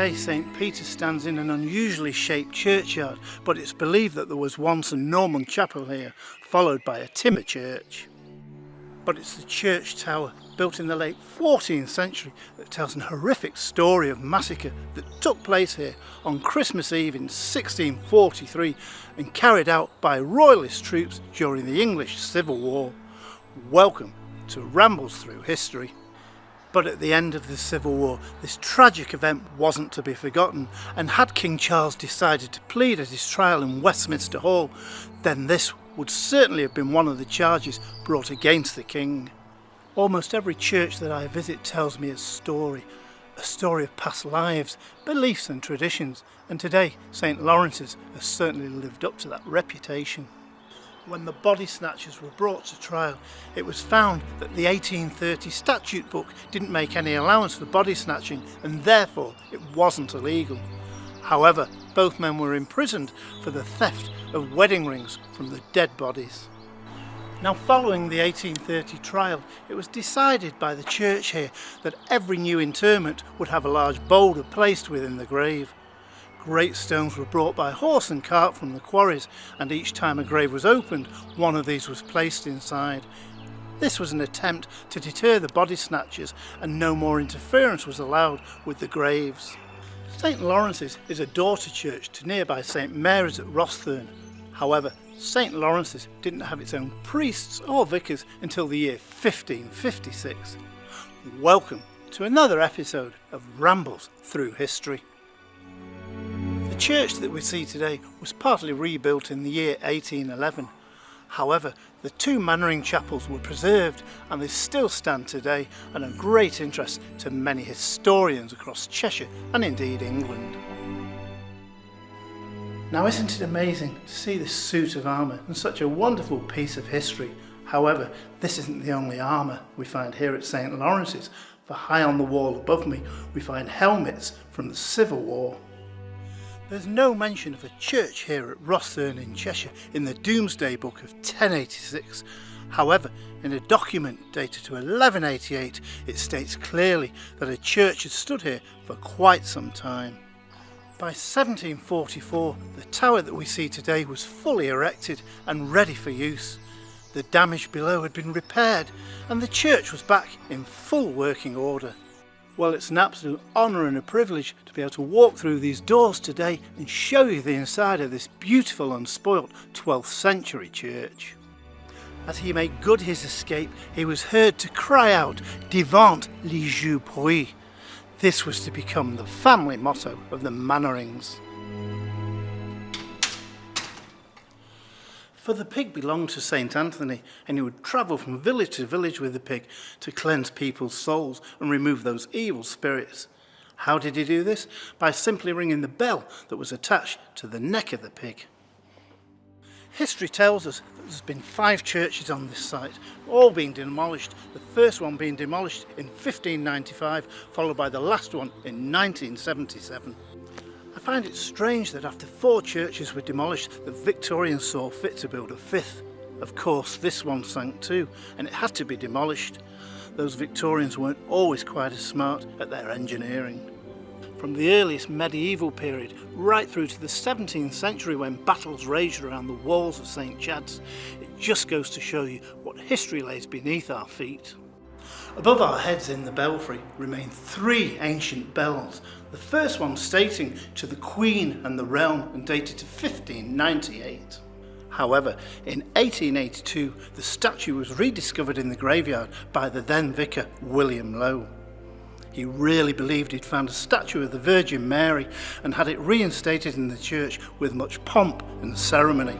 Today, St. Peter stands in an unusually shaped churchyard, but it's believed that there was once a Norman chapel here, followed by a timber church. But it's the church tower, built in the late 14th century, that tells an horrific story of massacre that took place here on Christmas Eve in 1643 and carried out by Royalist troops during the English Civil War. Welcome to Rambles Through History. But at the end of the Civil War, this tragic event wasn't to be forgotten, and had King Charles decided to plead at his trial in Westminster Hall, then this would certainly have been one of the charges brought against the king. Almost every church that I visit tells me a story of past lives, beliefs and traditions, and today St. Lawrence's has certainly lived up to that reputation. When the body snatchers were brought to trial, it was found that the 1830 statute book didn't make any allowance for body snatching, and therefore it wasn't illegal. However, both men were imprisoned for the theft of wedding rings from the dead bodies. Now, following the 1830 trial, it was decided by the church here that every new interment would have a large boulder placed within the grave. Great stones were brought by horse and cart from the quarries, and each time a grave was opened, one of these was placed inside. This was an attempt to deter the body snatchers, and no more interference was allowed with the graves. St. Lawrence's is a daughter church to nearby St. Mary's at Rosthern. However, St. Lawrence's didn't have its own priests or vicars until the year 1556. Welcome to another episode of Rambles Through History. The church that we see today was partly rebuilt in the year 1811. However, the two Mannering chapels were preserved and they still stand today and are of great interest to many historians across Cheshire and indeed England. Now, isn't it amazing to see this suit of armour and such a wonderful piece of history? However, this isn't the only armour we find here at St. Lawrence's, for high on the wall above me we find helmets from the Civil War. There's no mention of a church here at Rosthern in Cheshire in the Domesday Book of 1086. However, in a document dated to 1188, it states clearly that a church had stood here for quite some time. By 1744, the tower that we see today was fully erected and ready for use. The damage below had been repaired and the church was back in full working order. Well, it's an absolute honour and a privilege to be able to walk through these doors today and show you the inside of this beautiful unspoilt 12th century church. As he made good his escape, he was heard to cry out, "Devant les jeux pourris." This was to become the family motto of the Mannerings. For the pig belonged to St. Anthony, and he would travel from village to village with the pig to cleanse people's souls and remove those evil spirits. How did he do this? By simply ringing the bell that was attached to the neck of the pig. History tells us that there's been 5 churches on this site, all being demolished, the first one being demolished in 1595, followed by the last one in 1977. I find it strange that after 4 churches were demolished, the Victorians saw fit to build a 5th. Of course, this one sank too, and it had to be demolished. Those Victorians weren't always quite as smart at their engineering. From the earliest medieval period right through to the 17th century when battles raged around the walls of St. Chad's, it just goes to show you what history lays beneath our feet. Above our heads in the belfry remain 3 ancient bells, the first one stating to the Queen and the realm and dated to 1598. However, in 1882 the statue was rediscovered in the graveyard by the then vicar William Lowe. He really believed he'd found a statue of the Virgin Mary and had it reinstated in the church with much pomp and ceremony.